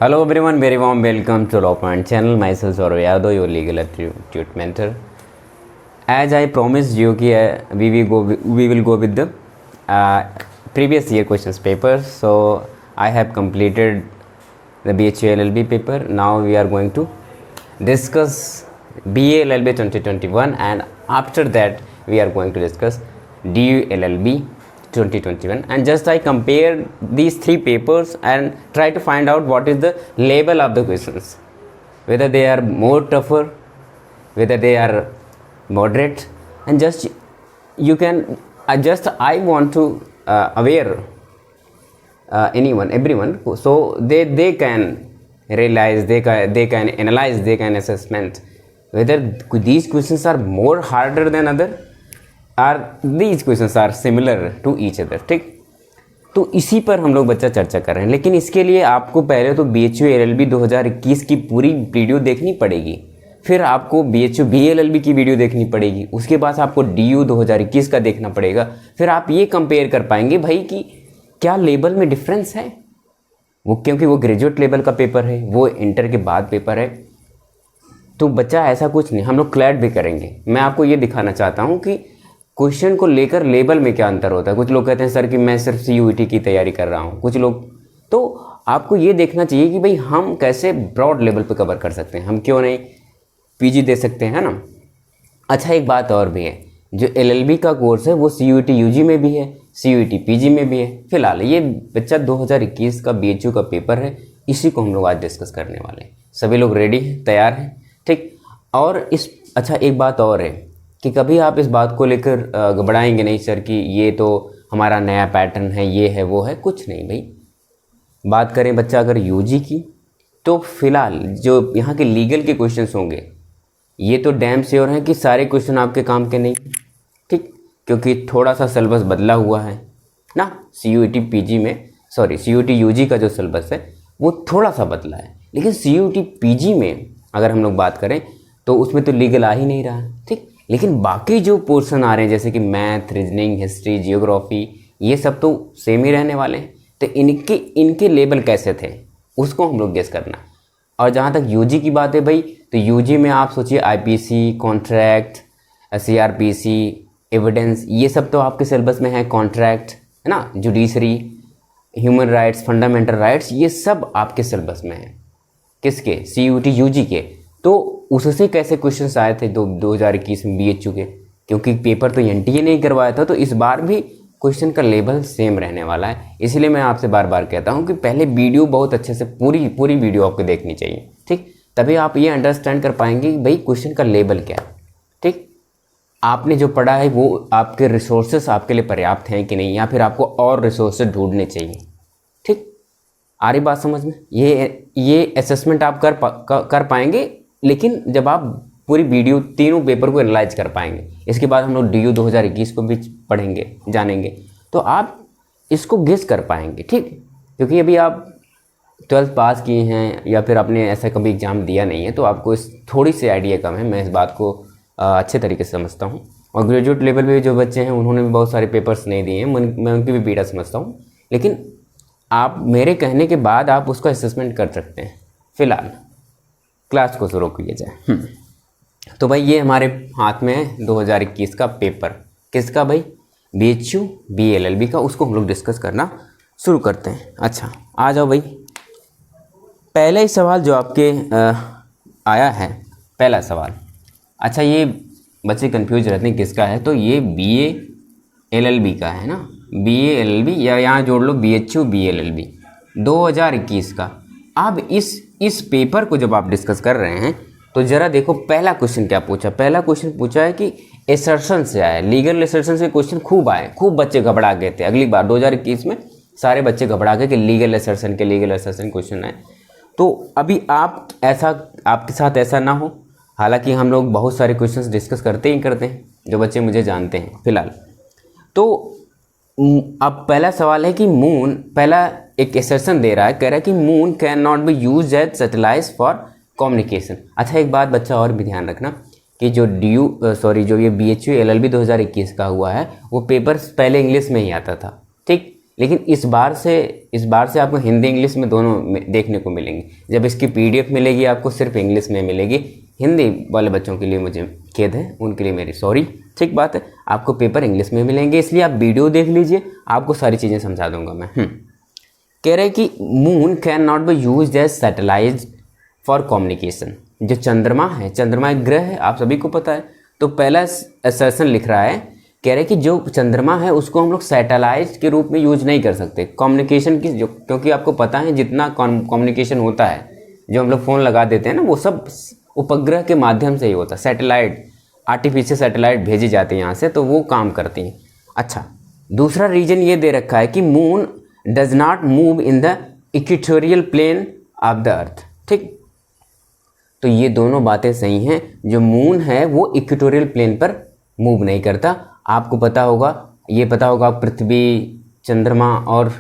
Hello everyone, very warm welcome to Law Point channel. Myself Saurav Yadav, your legal attitude mentor. As I promised you, we will go with the previous year questions paper. So I have completed the BHU LLB paper. Now we are going to discuss BA LLB 2021, and after that we are going to discuss DU LLB 2021. And just I compare these three papers and try to find out what is the label of the questions, whether they are more tougher, whether they are moderate, and just you can adjust. I want to aware everyone, so they can realize, they can analyze, they can assessment whether these questions are more harder than other और these questions are similar to each other. ठीक, तो इसी पर हम लोग बच्चा चर्चा कर रहे हैं। लेकिन इसके लिए आपको पहले तो BHU LLB 2021 की पूरी वीडियो देखनी पड़ेगी, फिर आपको BHU BLLB की वीडियो देखनी पड़ेगी, उसके बाद आपको DU 2021 का देखना पड़ेगा। फिर आप ये कंपेयर कर पाएंगे भाई कि क्या लेवल में डिफरेंस है, वो क्योंकि वो ग्रेजुएट लेवल का पेपर है, वो इंटर के बाद पेपर है। तो बच्चा ऐसा कुछ नहीं, हम लोग क्लैड भी करेंगे। मैं आपको ये दिखाना चाहता हूँ कि क्वेश्चन को लेकर लेवल में क्या अंतर होता है। कुछ लोग कहते हैं सर कि मैं सिर्फ CUET की तैयारी कर रहा हूँ, कुछ लोग, तो आपको ये देखना चाहिए कि भाई हम कैसे ब्रॉड लेवल पे कवर कर सकते हैं, हम क्यों नहीं PG दे सकते हैं, है ना। अच्छा, एक बात और भी है, जो LLB का कोर्स है वो CUET UG में भी है, CUET PG में भी है। फिलहाल ये बच्चा 2021 का BHU का पेपर है, इसी को हम लोग आज डिस्कस करने वाले हैं। सभी लोग रेडी हैं, तैयार हैं, ठीक। और अच्छा एक बात और है कि कभी आप इस बात को लेकर घबराएंगे नहीं सर कि ये तो हमारा नया पैटर्न है, ये है वो है, कुछ नहीं भाई। बात करें बच्चा अगर UG की, तो फिलहाल जो यहाँ के लीगल के क्वेश्चंस होंगे ये तो डैम श्योर है कि सारे क्वेश्चन आपके काम के नहीं, ठीक, क्योंकि थोड़ा सा सिलेबस बदला हुआ है ना। CUET UG का जो सिलेबस है वो थोड़ा सा बदला है, लेकिन CUET PG में अगर हम लोग बात करें तो उसमें तो लीगल आ ही नहीं रहा है, ठीक। लेकिन बाकी जो पोर्शन आ रहे हैं जैसे कि मैथ, रीजनिंग, हिस्ट्री, जियोग्राफी, ये सब तो सेम ही रहने वाले हैं। तो इनके लेवल कैसे थे उसको हम लोग गेस करना। और जहाँ तक UG की बात है भाई, तो UG में आप सोचिए IPC, कॉन्ट्रैक्ट, CRPC, एविडेंस, ये सब तो आपके सिलेबस में है। कॉन्ट्रैक्ट है ना, judiciary, human rights, fundamental rights, ये सब आपके सिलेबस में है। किसके? CUET UG के। तो उससे कैसे क्वेश्चंस आए थे 2021 में BHU के, क्योंकि पेपर तो NTA नहीं करवाया था, तो इस बार भी क्वेश्चन का लेवल सेम रहने वाला है। इसलिए मैं आपसे बार बार कहता हूं कि पहले वीडियो बहुत अच्छे से पूरी वीडियो आपको देखनी चाहिए, ठीक, तभी आप ये अंडरस्टैंड कर पाएंगे कि भाई क्वेश्चन का लेवल क्या है, ठीक। आपने जो पढ़ा है वो आपके रिसोर्सेस आपके लिए पर्याप्त हैं कि नहीं, या फिर आपको और रिसोर्सेज ढूंढने चाहिए, ठीक। आ रही बात समझ में? ये असेसमेंट आप कर पाएंगे, लेकिन जब आप पूरी वीडियो तीनों पेपर को एनालाइज कर पाएंगे। इसके बाद हम लोग DU 2021 को भी पढ़ेंगे, जानेंगे, तो आप इसको गेस कर पाएंगे, ठीक। क्योंकि अभी आप 12th पास किए हैं या फिर आपने ऐसा कभी एग्ज़ाम दिया नहीं है, तो आपको इस थोड़ी सी आइडिया कम है। मैं इस बात को अच्छे तरीके से समझता हूँ। और ग्रेजुएट लेवल पे जो बच्चे हैं उन्होंने भी बहुत सारे पेपर्स नहीं दिए हैं, मैं उनकी भी पीड़ा समझता हूँ। लेकिन आप मेरे कहने के बाद आप उसका असेसमेंट कर सकते हैं। फिलहाल क्लास को शुरू किया जाए। तो भाई ये हमारे हाथ में है 2021 का पेपर। किसका भाई? BHU BLLB का। उसको हम लोग डिस्कस करना शुरू करते हैं। अच्छा, आ जाओ भाई। पहला ही सवाल जो आपके आया है, पहला सवाल, अच्छा ये बच्चे कंफ्यूज रहते हैं किसका है, तो ये BA LLB का है ना, BA LLB, या यहाँ जोड़ लो BHU BLLB 2021 का। अब इस पेपर को जब आप डिस्कस कर रहे हैं तो ज़रा देखो पहला क्वेश्चन क्या पूछा। पहला क्वेश्चन पूछा है कि एसर्शन से आया, लीगल एसर्शन से क्वेश्चन खूब आए, खूब बच्चे घबरा गए थे। अगली बार 2021 में सारे बच्चे घबरा गए कि लीगल एसर्शन क्वेश्चन आए। तो अभी आपके साथ ऐसा ना हो। हालांकि हम लोग बहुत सारे क्वेश्चंस डिस्कस करते हैं, जो बच्चे मुझे जानते हैं। फिलहाल तो अब पहला सवाल है कि मून, पहला एक एसर्शन दे रहा है, कह रहा है कि moon can not be use as satellite for communication. अच्छा, एक बात बच्चा और भी ध्यान रखना कि जो जो ये BHU LLB 2021 का हुआ है वो पेपर पहले इंग्लिश में ही आता था, ठीक। लेकिन इस बार से आपको हिंदी इंग्लिश में दोनों देखने को मिलेंगे। जब इसकी PDF मिलेगी आपको सिर्फ इंग्लिश में मिलेगी। हिंदी वाले बच्चों के लिए मुझे खेद है, उनके लिए मेरी सॉरी। ठीक बात है, आपको पेपर इंग्लिश में मिलेंगे, इसलिए आप वीडियो देख लीजिए, आपको सारी चीज़ें समझा दूंगा मैं। कह रहे कि moon can not be used as satellite for communication. जो चंद्रमा है, चंद्रमा एक ग्रह है, आप सभी को पता है। तो पहला असर्शन लिख रहा है, कह रहे कि जो चंद्रमा है उसको हम लोग सैटेलाइट के रूप में यूज नहीं कर सकते कम्युनिकेशन की, जो क्योंकि आपको पता है जितना कम्युनिकेशन होता है, जो हम लोग फ़ोन लगा देते हैं ना, वो सब उपग्रह के माध्यम से ही होता है। सैटेलाइट, आर्टिफिशियल सैटेलाइट भेजी जाती है यहाँ से, तो वो काम करती हैं। अच्छा, दूसरा रीजन ये दे रखा है कि moon does not move in the equatorial plane of the earth. ठीक, तो ये दोनों बातें सही हैं। जो मून है वो इक्वेटोरियल प्लेन पर मूव नहीं करता। आपको पता होगा, ये पता होगा, पृथ्वी, चंद्रमा और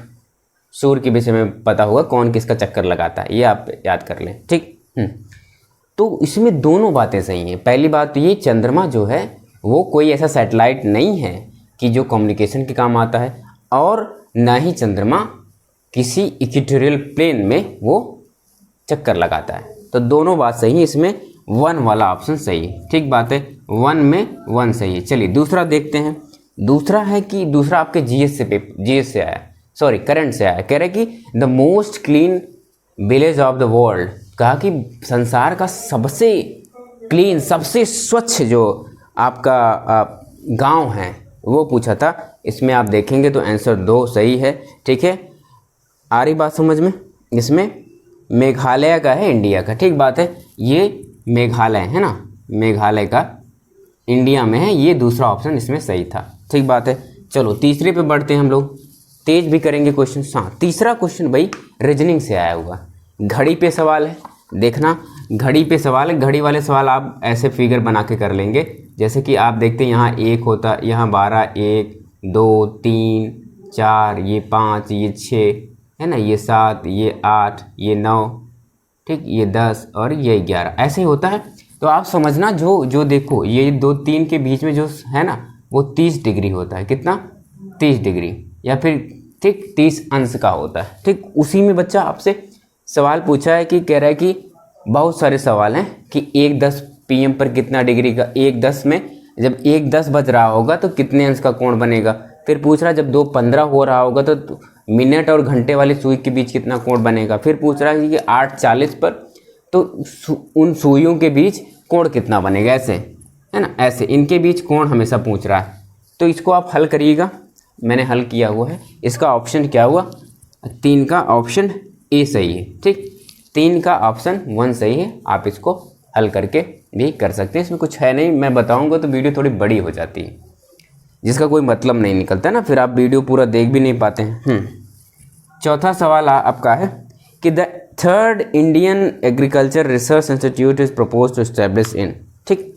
सूर्य के विषय में पता होगा कौन किसका चक्कर लगाता है, ये आप याद कर लें। ठीक, तो इसमें दोनों बातें सही हैं। पहली बात तो ये, चंद्रमा जो है वो कोई ऐसा सैटेलाइट नहीं है कि जो कम्युनिकेशन के काम आता है, और ना ही चंद्रमा किसी इक्वेटोरियल प्लेन में वो चक्कर लगाता है। तो दोनों बात सही है, इसमें 1 वाला ऑप्शन सही है। ठीक बात है, 1 में 1 सही है। चलिए दूसरा देखते हैं। दूसरा है कि दूसरा आपके GS से आया, सॉरी करंट से आया। कह रहे कि the most clean village of the world. कहा कि संसार का सबसे क्लीन, सबसे स्वच्छ जो आपका गांव है वो पूछा था। इसमें आप देखेंगे तो आंसर 2 सही है। ठीक है, आ रही बात समझ में? इसमें मेघालय का है, इंडिया का। ठीक बात है, ये मेघालय है ना, मेघालय का इंडिया में है, ये दूसरा ऑप्शन इसमें सही था। ठीक बात है, चलो तीसरे पे बढ़ते हैं हम लोग, तेज भी करेंगे क्वेश्चन। हाँ, तीसरा क्वेश्चन भाई रीजनिंग से आया हुआ, घड़ी पे सवाल है। देखना, घड़ी पे सवाल है। घड़ी वाले सवाल आप ऐसे फिगर बना के कर लेंगे, जैसे कि आप देखते हैं यहाँ 1 होता, यहाँ 12, 1, 2, 3, 4, ये 5, ये 6 है ना, ये 7, ये 8, ये 9, ठीक, ये 10 और ये 11, ऐसे ही होता है। तो आप समझना, जो देखो ये 2, 3 के बीच में जो है ना, वो 30 डिग्री होता है। कितना? 30 डिग्री, या फिर ठीक 30 अंश का होता है। ठीक, उसी में बच्चा आपसे सवाल पूछा है कि कह रहा है कि बहुत सारे सवाल हैं कि 1:10 PM पर कितना डिग्री का, 1:10 में जब 1:10 बज रहा होगा तो कितने अंश का कोण बनेगा। फिर पूछ रहा है जब 2:15 हो रहा होगा तो मिनट और घंटे वाली सुई के बीच कितना कोण बनेगा। फिर पूछ रहा है कि 8:40 पर तो उन सुइयों के बीच कोण कितना बनेगा, ऐसे है ना, ऐसे इनके बीच कोण हमेशा पूछ रहा है। तो इसको आप हल करिएगा, मैंने हल किया हुआ है। इसका ऑप्शन क्या हुआ? 3 का ऑप्शन ए सही है। ठीक, 3 का ऑप्शन 1 सही है। आप इसको हल करके भी कर सकते हैं, इसमें कुछ है नहीं। मैं बताऊंगा तो वीडियो थोड़ी बड़ी हो जाती है, जिसका कोई मतलब नहीं निकलता ना, फिर आप वीडियो पूरा देख भी नहीं पाते हैं। चौथा सवाल आपका है कि the 3rd Indian agriculture research institute is propose to establish in. ठीक,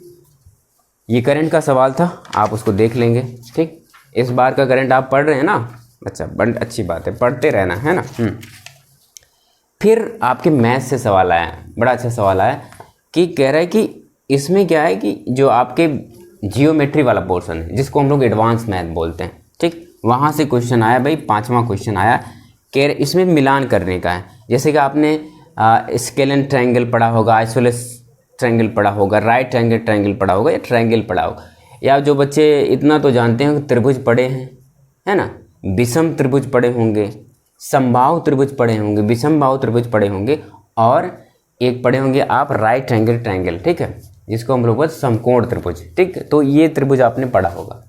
ये करंट का सवाल था, आप उसको देख लेंगे। ठीक, इस बार का करंट आप पढ़ रहे हैं ना, अच्छा, अच्छी बात है, पढ़ते रहना है ना। फिर आपके मैथ से सवाल आया, बड़ा अच्छा सवाल आया कि कह रहा है कि इसमें क्या है कि जो आपके जियोमेट्री वाला पोर्शन है, जिसको हम लोग एडवांस मैथ बोलते हैं, ठीक, वहाँ से क्वेश्चन आया भाई। 5वां क्वेश्चन आया, कह इसमें मिलान करने का है। जैसे कि आपने स्केलन ट्रायंगल पढ़ा होगा, आइसोलेस ट्रायंगल पढ़ा होगा, राइट एंगल ट्रायंगल पढ़ा होगा, या ट्रायंगल पढ़ा होगा, या जो बच्चे इतना तो जानते हैं त्रिभुज पढ़े हैं, है ना, विषम त्रिभुज पढ़े होंगे, समबाहु त्रिभुज पढ़े होंगे, विषम बाहु त्रिभुज पढ़े होंगे, और एक पढ़े होंगे आप राइट एंगल ट्रायंगल, ठीक है, जिसको हम लोग समकोण त्रिभुज। ठीक, तो ये त्रिभुज आपने पढ़ा होगा,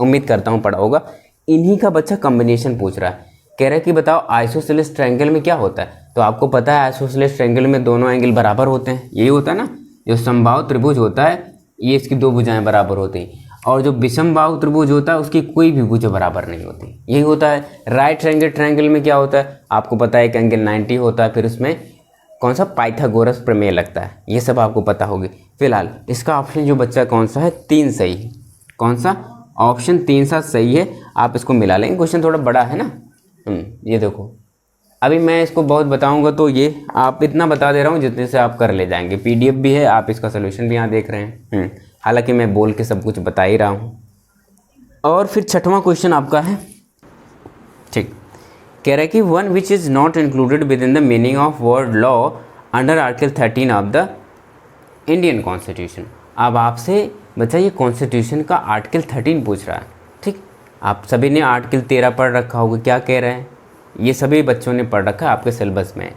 उम्मीद करता हूँ पढ़ा होगा। इन्हीं का बच्चा कॉम्बिनेशन पूछ रहा है, कह रहा है कि बताओ आइसोसेलेस ट्रायंगल में क्या होता है। तो आपको पता है आइसोसेलेस ट्रायंगल में दोनों एंगल बराबर होते हैं, यही होता है ना। जो समबाहु त्रिभुज होता है ये इसकी 2 भुजाएं बराबर होती हैं, और जो विषम बाहु त्रिभुज होता है उसकी कोई भी भुजा बराबर नहीं होती, यही होता है। राइट एंगल ट्रायंगल में क्या होता है, आपको पता है एक एंगल 90 होता है, फिर उसमें कौन सा पाइथागोरस प्रमेय लगता है, ये सब आपको पता होगी। फिलहाल इसका ऑप्शन जो बच्चा कौन सा है, 3 सही है। कौन सा? ऑप्शन 3 सा सही है। आप इसको मिला लेंगे, क्वेश्चन थोड़ा बड़ा है ना। ये देखो, अभी मैं इसको बहुत बताऊंगा तो ये आप इतना बता दे रहा हूँ जितने से आप कर ले जाएंगे। PDF भी है, आप इसका सोल्यूशन भी यहाँ देख रहे हैं। हालांकि मैं बोल के सब कुछ बता ही रहा हूँ। और फिर 6वां क्वेश्चन आपका है ठीक, कह रहा है कि one which is not included with in the meaning of word law under article 13 of the Indian constitution. अब आपसे बताइए कॉन्स्टिट्यूशन का आर्टिकल 13 पूछ रहा है। ठीक, आप सभी ने आर्टिकल 13 पढ़ रखा होगा, क्या कह रहे हैं, ये सभी बच्चों ने पढ़ रखा है आपके सिलेबस में,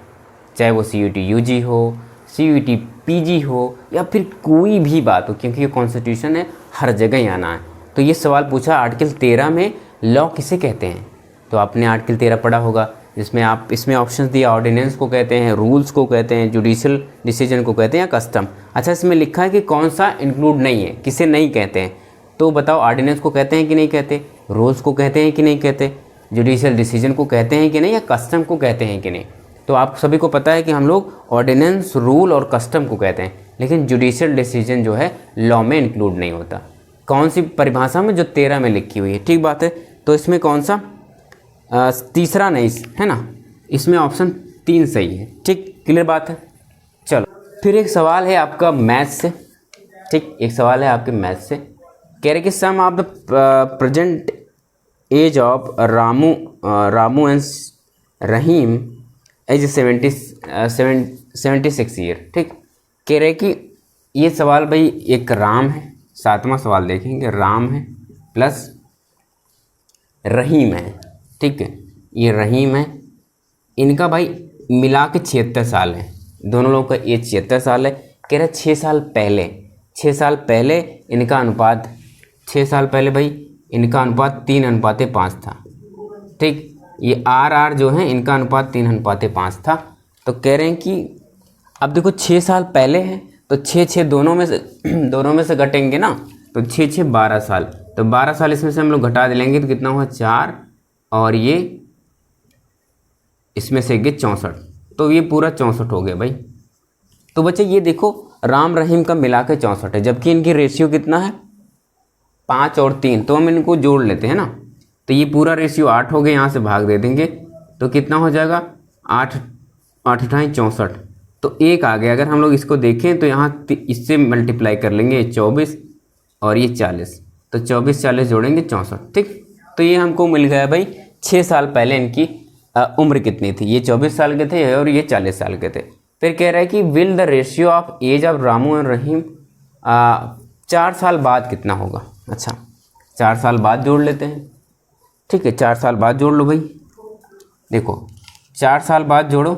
चाहे वो CUT UG हो, CUT PG हो, या फिर कोई भी बात हो, क्योंकि ये कॉन्स्टिट्यूशन है, हर जगह ही आना है। तो ये सवाल पूछा आर्टिकल 13 में लॉ किसे कहते हैं, तो आपने आर्टिकल 13 पढ़ा होगा, जिसमें आप इसमें ऑप्शन दिया, ऑर्डिनेंस को कहते हैं, रूल्स को कहते हैं, जुडिशियल डिसीजन को कहते हैं, या कस्टम। अच्छा, इसमें लिखा है कि कौन सा इंक्लूड नहीं है, किसे नहीं कहते हैं, तो बताओ ऑर्डिनेंस को कहते हैं कि नहीं कहते, रूल्स को कहते हैं कि नहीं कहते, जुडिशियल डिसीजन को कहते हैं कि नहीं, या कस्टम को कहते हैं कि नहीं। तो आप सभी को पता है कि हम लोग ऑर्डिनेंस, रूल और कस्टम को कहते हैं, लेकिन जुडिशियल डिसीजन जो है लॉ में इंक्लूड नहीं होता। कौन सी परिभाषा में, जो 13 में लिखी हुई है। ठीक बात है, तो इसमें कौन सा तीसरा नहीं है ना, इसमें ऑप्शन 3 सही है। ठीक, क्लियर बात है। चलो फिर एक सवाल है आपका मैथ से। ठीक, एक सवाल है आपके मैथ से, कह रहे कि sum of the present age of Ramu and Rahim age 76 year. ठीक, कह रहे कि ये सवाल भाई एक राम है, 7वां सवाल देखेंगे, राम है प्लस रहीम है। ठीक है, ये रहीम है, इनका भाई मिला के 76 साल है, दोनों लोगों का एज 76 साल है। कह रहे 6 साल पहले इनका अनुपात, 6 साल पहले भाई इनका अनुपात 3:5 था। ठीक, ये RR जो है इनका अनुपात 3:5 था। तो कह रहे हैं कि अब देखो 6 साल पहले है, तो 6 दोनों में से घटेंगे ना, तो 6 12 साल, तो 12 साल इसमें से हम लोग घटा देंगे तो कितना हुआ 4, और ये इसमें से गए 64, तो ये पूरा 64 हो गया भाई। तो बच्चे ये देखो राम रहीम का मिला के 64 है, जबकि इनकी रेशियो कितना है 5 और 3, तो हम इनको जोड़ लेते हैं ना, तो ये पूरा रेशियो 8 हो गया, यहाँ से भाग दे देंगे तो कितना हो जाएगा 8 64, तो 1 आ गया। अगर हम लोग इसको देखें तो यहाँ इससे मल्टीप्लाई कर लेंगे 24 और ये 40, तो 24 40 जोड़ेंगे 64। ठीक, तो ये हमको मिल गया भाई 6 साल पहले इनकी उम्र कितनी थी, ये 24 साल के थे और ये 40 साल के थे। फिर कह रहा है कि will the ratio of age of Ramu and Rahim 4 साल बाद कितना होगा। अच्छा, 4 साल बाद जोड़ लेते हैं। ठीक है, 4 साल बाद जोड़ लो भाई, देखो 4 साल बाद जोड़ो।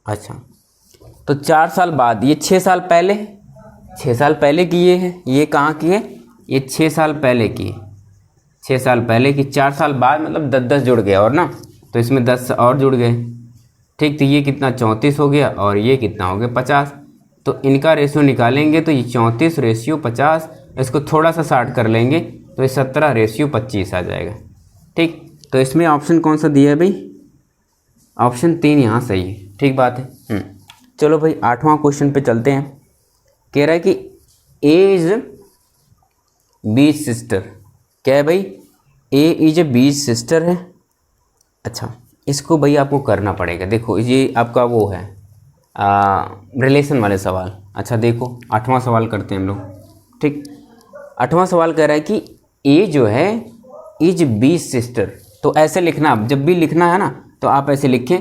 अच्छा, तो 4 साल बाद, ये 6 साल पहले, 6 साल पहले की ये है, ये कहाँ की है, ये 6 साल पहले की, 6 साल पहले की, 4 साल बाद मतलब 10 जुड़ गया और ना, तो इसमें 10 और जुड़ गए। ठीक, तो ये कितना 34 हो गया और ये कितना हो गया 50, तो इनका रेशियो निकालेंगे तो ये 34 रेशियो 50, इसको थोड़ा सा शार्ट कर लेंगे तो ये 17 रेशियो 25 आ जाएगा। ठीक, तो इसमें ऑप्शन कौन सा दिया है भाई, ऑप्शन 3 यहाँ सही है। ठीक बात है। चलो भाई 8वां क्वेश्चन पे चलते हैं। कह रहा है कि ए इज बीज सिस्टर, क्या है भाई, ए इज ए बीज सिस्टर है। अच्छा, इसको भाई आपको करना पड़ेगा, देखो ये आपका वो है रिलेशन वाले सवाल। अच्छा देखो 8वां सवाल करते हैं हम लोग। ठीक, 8वां सवाल कह रहा है कि ए जो है इज बीज सिस्टर, तो ऐसे लिखना, आप जब भी लिखना है ना तो आप ऐसे लिखें,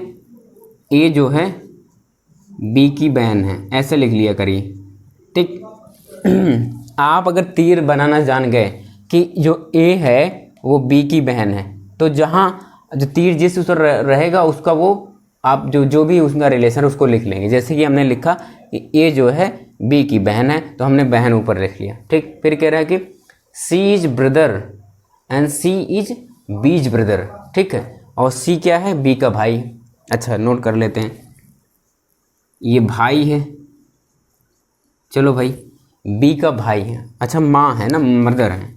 ए जो है बी की बहन है, ऐसे लिख लिया करिए। ठीक, आप अगर तीर बनाना जान गए कि जो ए है वो बी की बहन है, तो जहाँ जो तीर जिस उस रहेगा उसका वो आप जो भी उसका रिलेशन उसको लिख लेंगे। जैसे कि हमने लिखा कि ए जो है बी की बहन है, तो हमने बहन ऊपर लिख लिया। ठीक, फिर कह रहा है कि C is brother and C is B's brother. ठीक है, और सी क्या है, बी का भाई। अच्छा, नोट कर लेते हैं, ये भाई है, चलो भाई बी का भाई है। अच्छा, माँ है ना, मदर है,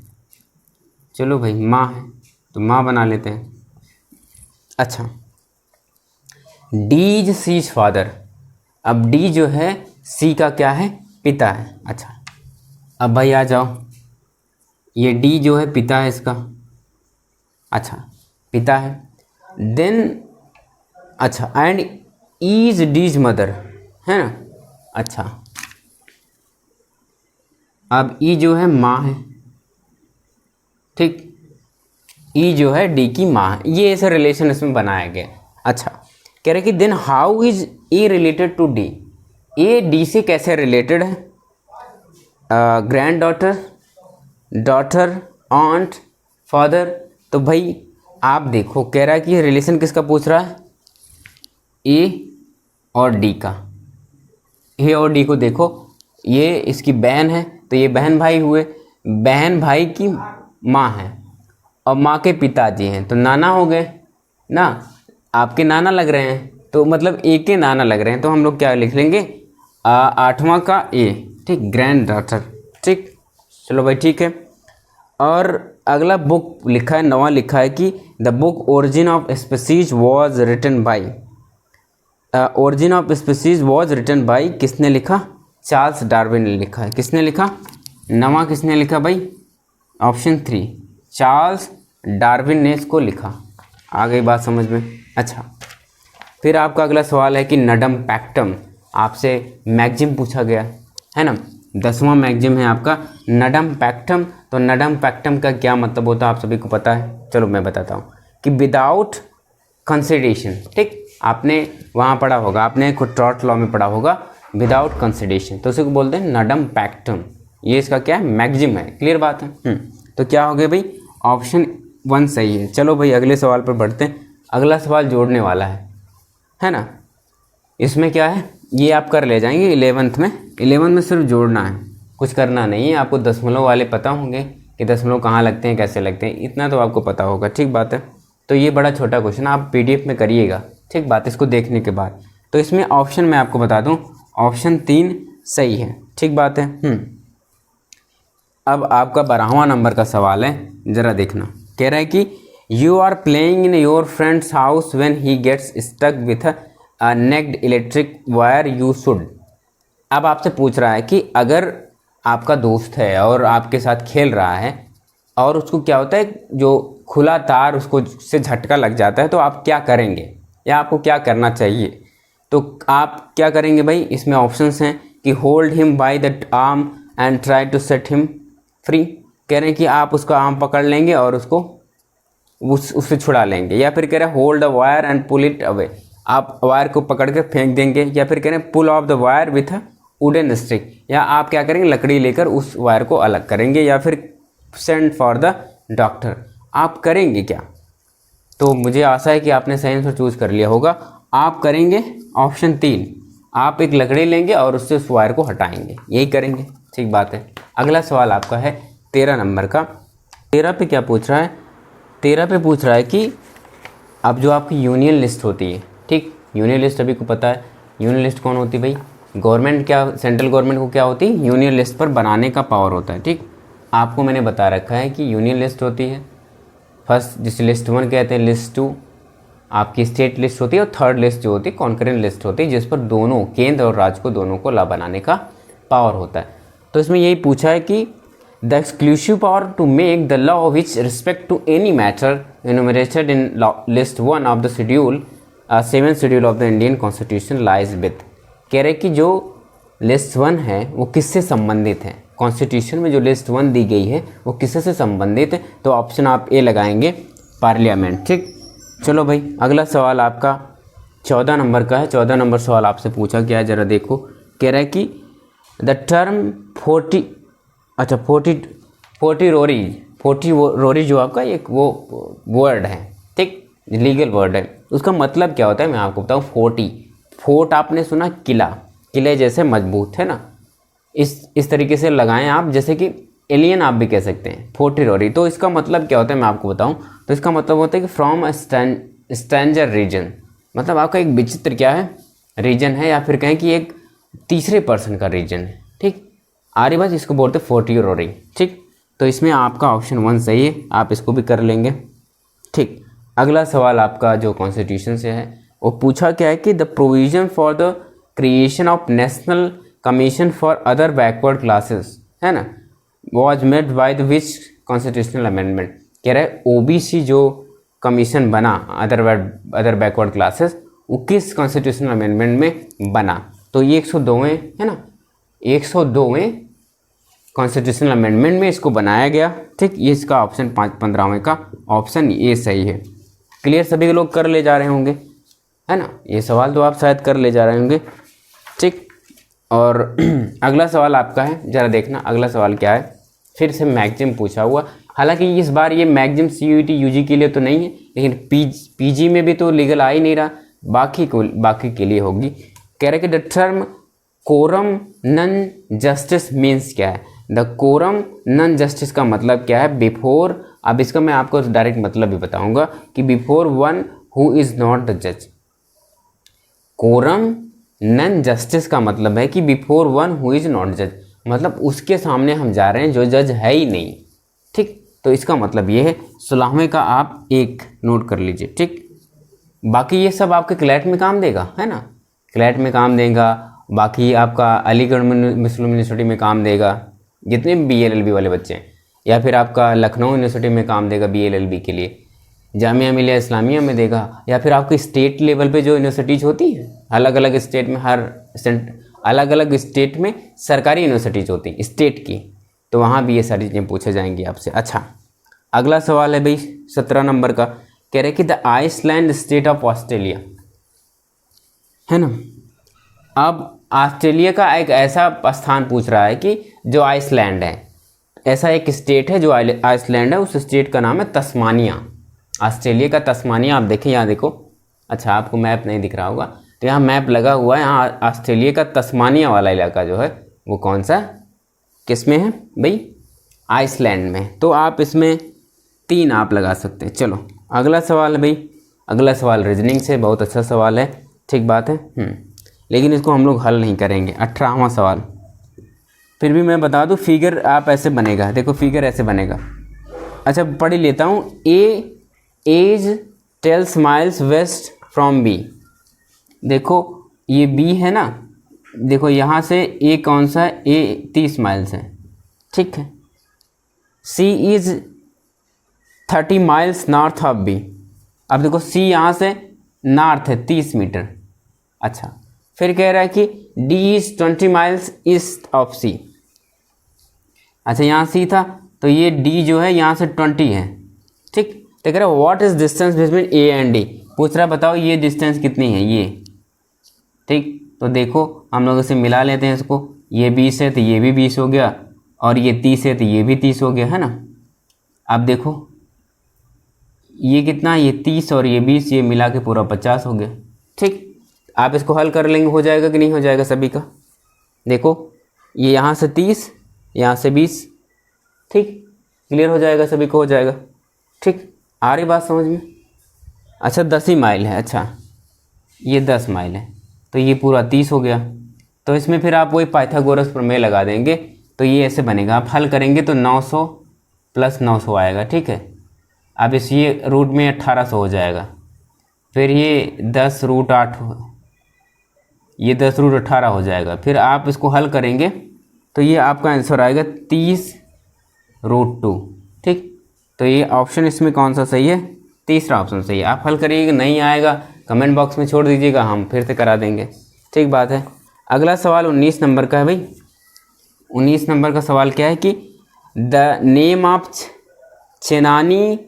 चलो भाई माँ है तो माँ बना लेते हैं। अच्छा, D is C is father, अब डी जो है सी का क्या है, पिता है। अच्छा, अब भाई आ जाओ, ये डी जो है पिता है इसका। अच्छा, पिता है, देन अच्छा एंड इज डीज मदर है ना। अच्छा, अब ई जो है माँ है, ठीक। ई जो है डी की माँ है, ये ऐसा रिलेशन इसमें बनाया गया। अच्छा, कह रहे कि then how is A related to D, A D से कैसे रिलेटेड है? Grand daughter, daughter, aunt, father. तो भाई आप देखो, कह रहा है कि रिलेशन किसका पूछ रहा है? ए और डी का। ए और डी को देखो, ये इसकी बहन है तो ये बहन भाई हुए, बहन भाई की माँ है और माँ के पिताजी हैं तो नाना हो गए ना, आपके नाना लग रहे हैं, तो मतलब ए के नाना लग रहे हैं, तो हम लोग क्या लिख लेंगे? आठवां का ए, ठीक, ग्रैंड डॉटर। ठीक, चलो भाई ठीक है। और अगला बुक लिखा है, नवा लिखा है कि the book origin of species was written by, origin of species was written by, किसने लिखा? चार्ल्स डार्विन ने लिखा है। किसने लिखा? नवा किसने लिखा भाई? ऑप्शन 3, चार्ल्स डार्विन ने इसको लिखा। आ गई बात समझ में? अच्छा, फिर आपका अगला सवाल है कि नडम पैक्टम, आपसे मैगजिम पूछा गया है ना, 10वां मैगजिम है आपका नडम पैक्टम। तो नडम पैक्टम का क्या मतलब होता है आप सभी को पता है? चलो मैं बताता हूँ कि विदाउट कंसिडरेशन, ठीक, आपने वहाँ पढ़ा होगा, आपने खुद टॉर्ट लॉ में पढ़ा होगा विदाउट कंसिडरेशन, तो उसी को बोलते हैं नडम पैक्टम। ये इसका क्या है? मैगजिम है। क्लियर बात है? तो क्या हो गया भाई? ऑप्शन 1 सही है। चलो भाई अगले सवाल पर बढ़ते हैं। अगला सवाल जोड़ने वाला है ना, इसमें क्या है ये आप कर ले जाएंगे 11th में। 11th में सिर्फ जोड़ना है, कुछ करना नहीं है। आपको दशमलव वाले पता होंगे कि दशमलव कहाँ लगते हैं, कैसे लगते हैं, इतना तो आपको पता होगा। ठीक बात है। तो ये बड़ा छोटा क्वेश्चन आप PDF में करिएगा, ठीक बात, इसको देखने के बाद। तो इसमें ऑप्शन मैं आपको बता दूं, ऑप्शन 3 सही है। ठीक बात है। अब आपका 12वां नंबर का सवाल है, ज़रा देखना। कह रहा है कि you are playing in your friend's house when he gets stuck with a naked electric wire you should. अब आपसे पूछ रहा है कि अगर आपका दोस्त है और आपके साथ खेल रहा है और उसको क्या होता है, जो खुला तार उसको से झटका लग जाता है, तो आप क्या करेंगे या आपको क्या करना चाहिए? तो आप क्या करेंगे भाई? इसमें ऑप्शंस हैं कि hold him by the arm and try to set him free. कह रहे हैं कि आप उसका आर्म पकड़ लेंगे और उसको उससे छुड़ा लेंगे, या फिर कह रहे हैं hold the wire and pull it away, आप वायर को पकड़ कर फेंक देंगे, या फिर कह रहे हैं pull off the wire with a wooden stick, या आप क्या करेंगे लकड़ी लेकर उस वायर को अलग करेंगे, या फिर सेंड फॉर द डॉक्टर। आप करेंगे क्या? तो मुझे आशा है कि आपने सही आंसर चूज कर लिया होगा। आप करेंगे ऑप्शन 3, आप एक लकड़ी लेंगे और उससे उस वायर को हटाएंगे, यही करेंगे। ठीक बात है। अगला सवाल आपका है 13 नंबर का। 13 पे क्या पूछ रहा है? 13 पे पूछ रहा है कि अब जो आपकी यूनियन लिस्ट होती है, ठीक, यूनियन लिस्ट सभी को पता है। यूनियन लिस्ट कौन होती है भाई? गवर्नमेंट, क्या सेंट्रल गवर्नमेंट को क्या होती है? यूनियन लिस्ट पर बनाने का पावर होता है। ठीक, आपको मैंने बता रखा है कि यूनियन लिस्ट होती है फर्स्ट, जिसे लिस्ट 1 कहते हैं, लिस्ट 2 आपकी स्टेट लिस्ट होती है, और थर्ड लिस्ट जो होती है कॉन्करेंट लिस्ट होती है, जिस पर दोनों केंद्र और राज्य को दोनों को ला बनाने का पावर होता है। तो इसमें यही पूछा है कि the exclusive power to make the law which respect to any matter enumerated in list 1 of the schedule 7 schedule of the Indian constitution lies with. कह रहे कि जो लिस्ट 1 है वो किससे संबंधित है, कॉन्स्टिट्यूशन में जो लिस्ट 1 दी गई है वो किससे से संबंधित है? तो ऑप्शन आप ए लगाएंगे, पार्लियामेंट। ठीक, चलो भाई अगला सवाल आपका 14 नंबर का है। 14 नंबर सवाल आपसे पूछा गया है, ज़रा देखो। कह रहा है कि द टर्म 40 रोरी जो आपका एक वो वर्ड है, ठीक, लीगल वर्ड है, उसका मतलब क्या होता है मैं आपको बताऊँ। 40 फोर्ट आपने सुना, किला, किले जैसे मजबूत, है ना, इस तरीके से लगाएं आप, जैसे कि एलियन आप भी कह सकते हैं 40 रोरी। तो इसका मतलब क्या होता है मैं आपको बताऊं। तो इसका मतलब होता है कि फ्रॉम अ स्ट्रेंजर रीजन, मतलब आपका एक विचित्र क्या है, रीजन है, या फिर कहें कि एक तीसरे पर्सन का रीजन है। ठीक, आरी बात इसको बोलते हैं 40 रोरी। ठीक, तो इसमें आपका ऑप्शन 1 सही है, आप इसको भी कर लेंगे। ठीक, अगला सवाल आपका जो कॉन्स्टिट्यूशन से है वो पूछा क्या है कि the provision for the creation of national commission for other backward classes, है ना, was made by the which constitutional amendment. कह रहा है ओबीसी जो कमीशन बना अदर बैकवर्ड क्लासेस, वो किस कॉन्स्टिट्यूशनल अमेंडमेंट में बना? तो ये 102वें है ना, 102वें कॉन्स्टिट्यूशनल अमेंडमेंट में इसको बनाया गया। ठीक, ये इसका ऑप्शन 15वें का ऑप्शन ये सही है। क्लियर, सभी लोग कर ले जा रहे होंगे, है ना। ये सवाल तो आप शायद कर ले जा रहे होंगे। ठीक, और अगला सवाल आपका है, ज़रा देखना अगला सवाल क्या है। फिर से मैगजिम पूछा हुआ, हालांकि इस बार ये मैगजिम CUET UG के लिए तो नहीं है, लेकिन PG में भी तो लीगल आ ही नहीं रहा, बाकी के लिए होगी। कह रहे कि the term coram non justice means क्या है। द कोरम नन जस्टिस का मतलब क्या है, बिफोर। अब इसका मैं आपको डायरेक्ट मतलब भी बताऊंगा कि before one who is not the जज। कोरम नन जस्टिस का मतलब है कि before one who is not जज, मतलब उसके सामने हम जा रहे हैं जो जज है ही नहीं। ठीक, तो इसका मतलब ये है। 16वें का आप एक नोट कर लीजिए। ठीक, बाकी ये सब आपके क्लैट में काम देगा, है ना, क्लैट में काम देगा। बाकी आपका अलीगढ़ मुस्लिम यूनिवर्सिटी में काम देगा, जितने भी BLLB वाले बच्चे हैं, या फिर आपका लखनऊ यूनिवर्सिटी में काम देगा BLLB के लिए, जामिया मिलिया इस्लामिया में देगा, या फिर आपकी स्टेट लेवल पे जो यूनिवर्सिटीज़ होती हैं, अलग अलग स्टेट में, अलग अलग स्टेट में सरकारी यूनिवर्सिटीज़ होती हैं स्टेट की, तो वहाँ भी ये सारी चीज़ें पूछे जाएंगी आपसे। अच्छा, अगला सवाल है भाई 17 नंबर का, कह रहे कि the island state of Australia, है ना। अब ऑस्ट्रेलिया का एक ऐसा स्थान पूछ रहा है कि जो आइसलैंड है, ऐसा एक स्टेट है जो आइसलैंड है, उस स्टेट का नाम है तस्मानिया। ऑस्ट्रेलिया का तस्मानिया, आप देखें यहाँ देखो, अच्छा आपको मैप नहीं दिख रहा होगा, तो यहाँ मैप लगा हुआ है। यहाँ ऑस्ट्रेलिया का तस्मानिया वाला इलाका जो है वो कौन सा, किस में है भाई, आइसलैंड में। तो आप इसमें 3 आप लगा सकते हैं। चलो अगला सवाल है भाई, अगला सवाल रीजनिंग से, बहुत अच्छा सवाल है, ठीक बात है। लेकिन इसको हम लोग हल नहीं करेंगे। 18वां सवाल, फिर भी मैं बता दूं, फिगर आप ऐसे बनेगा, देखो फिगर ऐसे बनेगा। अच्छा पढ़ ही लेता हूँ। As 12 miles west from B, देखो ये बी है ना, देखो यहाँ से ए कौन सा है, ए 30 माइल्स है, ठीक है। C is 30 miles north of B, अब देखो सी यहाँ से नॉर्थ है 30 मीटर। अच्छा, फिर कह रहा है कि D is 20 miles east of C. अच्छा यहाँ सी था, तो ये डी जो है यहाँ से 20 है, ठीक। तो कह रहा है what is distance between A and D, पूछ रहा है बताओ ये डिस्टेंस कितनी है ये, ठीक। तो देखो हम लोग इसे मिला लेते हैं इसको, ये 20 है तो ये भी 20 हो गया, और ये 30 है तो ये भी 30 हो गया, है ना। अब देखो ये कितना, ये 30 और ये 20, ये मिला के पूरा 50 हो गया, ठीक। आप इसको हल कर लेंगे, हो जाएगा कि नहीं हो जाएगा सभी का। देखो ये यहाँ से 30, यहाँ से 20, ठीक, क्लियर हो जाएगा सभी को, हो जाएगा, ठीक। आ रही बात समझ में। अच्छा 10 ही माइल है, अच्छा ये 10 माइल है, तो ये पूरा 30 हो गया। तो इसमें फिर आप वही पाइथागोरस प्रमेय लगा देंगे, तो ये ऐसे बनेगा। आप हल करेंगे तो 900 + 900 आएगा, ठीक है। अब इस ये रूट में 1800 हो जाएगा, फिर ये 10√8, ये 10√18 हो जाएगा। फिर आप इसको हल करेंगे तो ये आपका आंसर आएगा 30√2, ठीक। तो ये ऑप्शन इसमें कौन सा सही है, तीसरा ऑप्शन सही है। आप हल करिएगा, नहीं आएगा कमेंट बॉक्स में छोड़ दीजिएगा, हम फिर से करा देंगे, ठीक बात है। अगला सवाल 19 नंबर का है भाई। 19 नंबर का सवाल क्या है कि the name of Chenani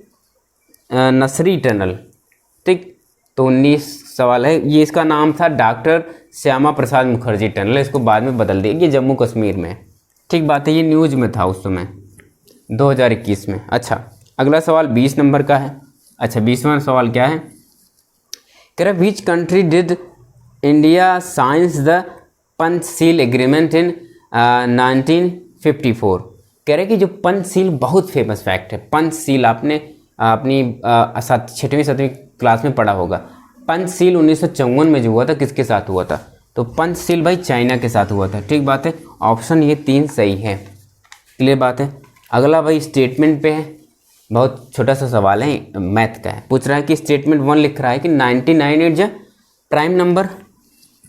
Nashri tunnel, ठीक। तो 19 सवाल है, ये इसका नाम था डॉक्टर श्यामा प्रसाद मुखर्जी टनल, इसको बाद में बदल दिया, ये जम्मू कश्मीर में, ठीक बात है। ये न्यूज़ में था उस समय 2021 में। अच्छा अगला सवाल 20 नंबर का है। अच्छा 20वां सवाल क्या है, कह रहा which country did India science the Panchsheel agreement in 1954। कह रहे कि जो पंचशील बहुत फेमस फैक्ट है, पंचशील आपने अपनी 6वीं 7वीं क्लास में पढ़ा होगा। पंचशील 1954 में जो हुआ था, किसके साथ हुआ था, तो पंचशील भाई चाइना के साथ हुआ था, ठीक बात है। ऑप्शन ये 3 सही है, क्लियर बात है। अगला भाई स्टेटमेंट पे है, बहुत छोटा सा सवाल है, मैथ का है। पूछ रहा है कि स्टेटमेंट 1 लिख रहा है कि 99 इज प्राइम नंबर,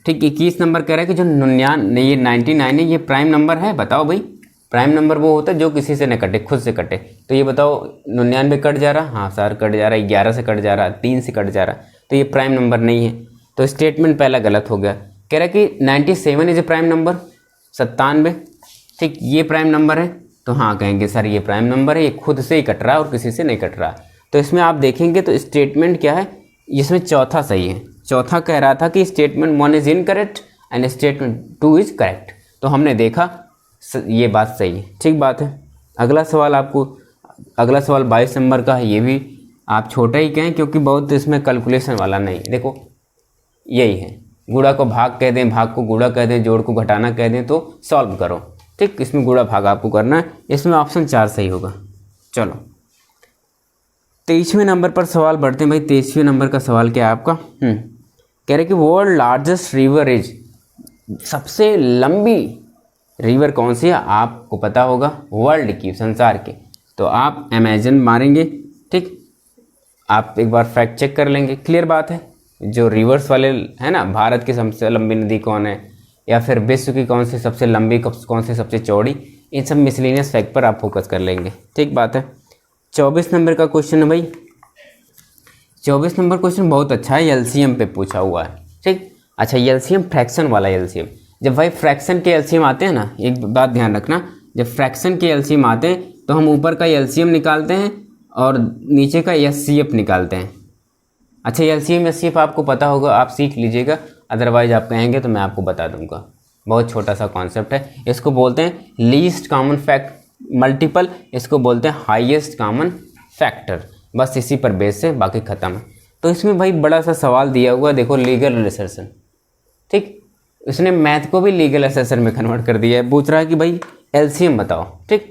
ठीक। 21 नंबर कह रहा है कि जो 99 है ये प्राइम नंबर है, बताओ भाई। प्राइम नंबर वो होता है जो किसी से न कटे, खुद से कटे। तो ये बताओ 99 कट जा रहा, हाँ सर कट जा रहा है, 11 से कट जा रहा, 3 से कट जा रहा, तो ये प्राइम नंबर नहीं है। तो स्टेटमेंट पहला गलत हो गया। कह रहा है कि 97 इज ए प्राइम नंबर, 97, ठीक, ये प्राइम नंबर है तो हाँ कहेंगे सर ये प्राइम नंबर है, ये खुद से ही कट रहा है और किसी से नहीं कट रहा। तो इसमें आप देखेंगे तो स्टेटमेंट क्या है, इसमें चौथा सही है। चौथा कह रहा था कि statement 1 is incorrect and statement 2 is correct, तो हमने देखा ये बात सही है। ठीक बात है। अगला सवाल 22 नंबर का है, ये भी आप छोटा ही कहें क्योंकि बहुत इसमें कैलकुलेशन वाला नहीं। देखो यही है, गुणा को भाग कह दें, भाग को गुणा कह दें, जोड़ को घटाना कह दें तो सॉल्व करो। ठीक, इसमें गुणा भाग आपको करना है, इसमें ऑप्शन 4 सही होगा। चलो 23वें नंबर पर सवाल बढ़ते हैं भाई। 23वें नंबर का सवाल क्या है आपका, कह रहे कि वर्ल्ड लार्जेस्ट रिवर इज, सबसे लंबी रिवर कौन सी है आपको पता होगा, वर्ल्ड की, संसार के, तो आप अमेजन मारेंगे। ठीक, आप एक बार फैक्ट चेक कर लेंगे, क्लियर बात है। जो रिवर्स वाले है ना, भारत की सबसे लंबी नदी कौन है, या फिर विश्व की कौन सी सबसे लंबी, कौन सी सबसे चौड़ी, इन सब मिसलिनियस फैक्ट पर आप फोकस कर लेंगे। ठीक बात है। 24 नंबर का क्वेश्चन है भाई। 24 नंबर क्वेश्चन बहुत अच्छा है, एलसीएम पे पूछा हुआ है। ठीक, अच्छा एलसीएम फ्रैक्शन वाला एलसीएम। जब भाई फ्रैक्शन के एलसीएम आते हैं ना, एक बात ध्यान रखना, जब फ्रैक्शन के एलसीएम आते हैं तो हम ऊपर का एलसीएम निकालते हैं और नीचे का एचसीएफ निकालते हैं। अच्छा एलसीएम एचसीएफ आपको पता होगा, आप सीख लीजिएगा, अदरवाइज आप कहेंगे तो मैं आपको बता दूंगा। बहुत छोटा सा कॉन्सेप्ट है, इसको बोलते हैं लीस्ट कॉमन फैक्ट मल्टीपल, इसको बोलते हैं हाईएस्ट कॉमन फैक्टर। बस इसी पर बेस है, बाकी ख़त्म है। तो इसमें भाई बड़ा सा सवाल दिया हुआ, देखो लीगल असर्शन। ठीक, उसने मैथ को भी लीगल असर्शन में कन्वर्ट कर दिया है। पूछ रहा है कि भाई एलसीएम बताओ। ठीक,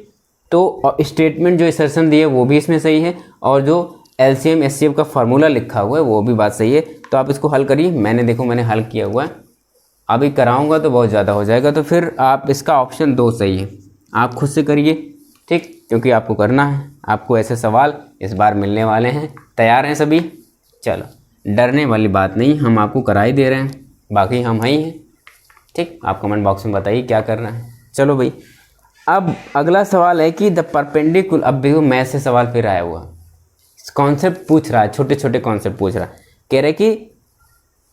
तो स्टेटमेंट जो असर्शन दिए वो भी इसमें सही है, और जो एलसीएम एचसीएफ का फार्मूला लिखा हुआ है वो भी बात सही है। तो आप इसको हल करिए, मैंने हल किया हुआ है, अभी कराऊंगा तो बहुत ज़्यादा हो जाएगा, तो फिर आप इसका ऑप्शन 2 सही है, आप खुद से करिए। ठीक, क्योंकि आपको करना है, आपको ऐसे सवाल इस बार मिलने वाले हैं। तैयार हैं सभी? चलो डरने वाली बात नहीं, हम आपको करा ही दे रहे हैं, बाकी हम ही हैं। ठीक, आप कमेंट बॉक्स में बताइए क्या करना है। चलो भाई, अब अगला सवाल है कि द परपेंडिकुलर, अब देखो मैथ से सवाल फिर आया हुआ, कॉन्सेप्ट पूछ रहा है, छोटे छोटे कॉन्सेप्ट पूछ रहा है। कह रहे कि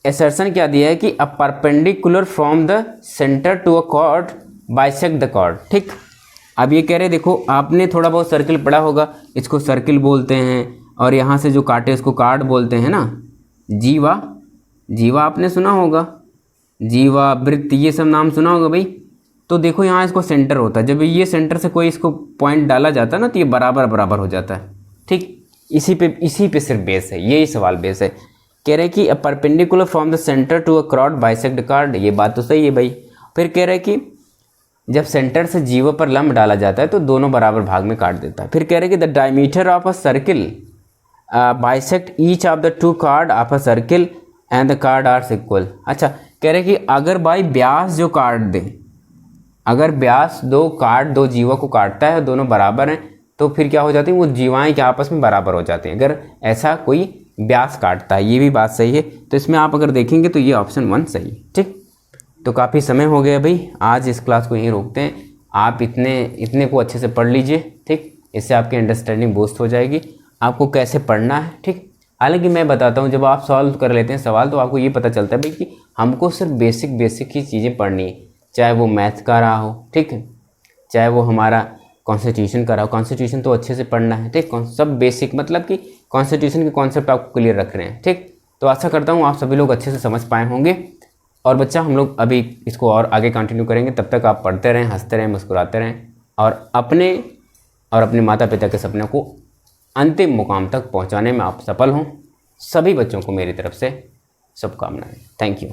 असर्शन क्या दिया है कि a perpendicular from the centre to a chord bisect the chord. ठीक, अब ये कह रहे देखो, आपने थोड़ा बहुत सर्किल पढ़ा होगा, इसको सर्किल बोलते हैं, और यहाँ से जो काटे इसको कार्ड बोलते हैं ना। जीवा, जीवा आपने सुना होगा, जीवा, वृत्त, ये सब नाम सुना होगा भाई। तो देखो यहाँ इसको सेंटर होता है, जब ये सेंटर से कोई इसको पॉइंट डाला जाता है ना तो ये बराबर बराबर हो जाता है। ठीक, इसी पे सिर्फ बेस है, यही सवाल बेस है। कह रहे कि a perpendicular from the centre to a chord bisect chord, ये बात तो सही है भाई। फिर कह रहे कि जब सेंटर से जीवा पर लंब डाला जाता है तो दोनों बराबर भाग में काट देता है। फिर कह रहे कि the diameter of a circle bisect each of the two chord of a circle and the chord are equal. अच्छा, कह रहे कि अगर भाई व्यास जो काट दे, अगर व्यास दो जीवा को काटता है, दोनों बराबर हैं, तो फिर क्या हो जाती है, वो जीवाएं क्या आपस में बराबर हो जाती हैं, अगर ऐसा कोई व्यास काटता है। ये भी बात सही है। तो इसमें आप अगर देखेंगे तो ये ऑप्शन 1 सही है। ठीक, तो काफ़ी समय हो गया भाई, आज इस क्लास को यहीं रोकते हैं। आप इतने को अच्छे से पढ़ लीजिए। ठीक, इससे आपकी अंडरस्टैंडिंग बूस्ट हो जाएगी, आपको कैसे पढ़ना है। ठीक, हालांकि मैं बताता हूँ, जब आप सॉल्व कर लेते हैं सवाल तो आपको ये पता चलता है भाई कि हमको सिर्फ बेसिक ही चीज़ें पढ़नी है, चाहे वो मैथ का रहा हो, ठीक है, चाहे वो हमारा कॉन्स्टिट्यूशन का रहा हो। कॉन्स्टिट्यूशन तो अच्छे से पढ़ना है। ठीक, सब बेसिक, मतलब कि कॉन्स्टिट्यूशन के कॉन्सेप्ट आपको क्लियर रख रहे हैं। ठीक, तो आशा करता हूँ आप सभी लोग अच्छे से समझ पाए होंगे। और बच्चा, हम लोग अभी इसको और आगे कंटिन्यू करेंगे, तब तक आप पढ़ते रहें, हंसते रहें, मुस्कुराते रहें, और अपने माता पिता के सपने को अंतिम मुकाम तक पहुंचाने में आप सफल हों। सभी बच्चों को मेरी तरफ से शुभकामनाएं। Thank you.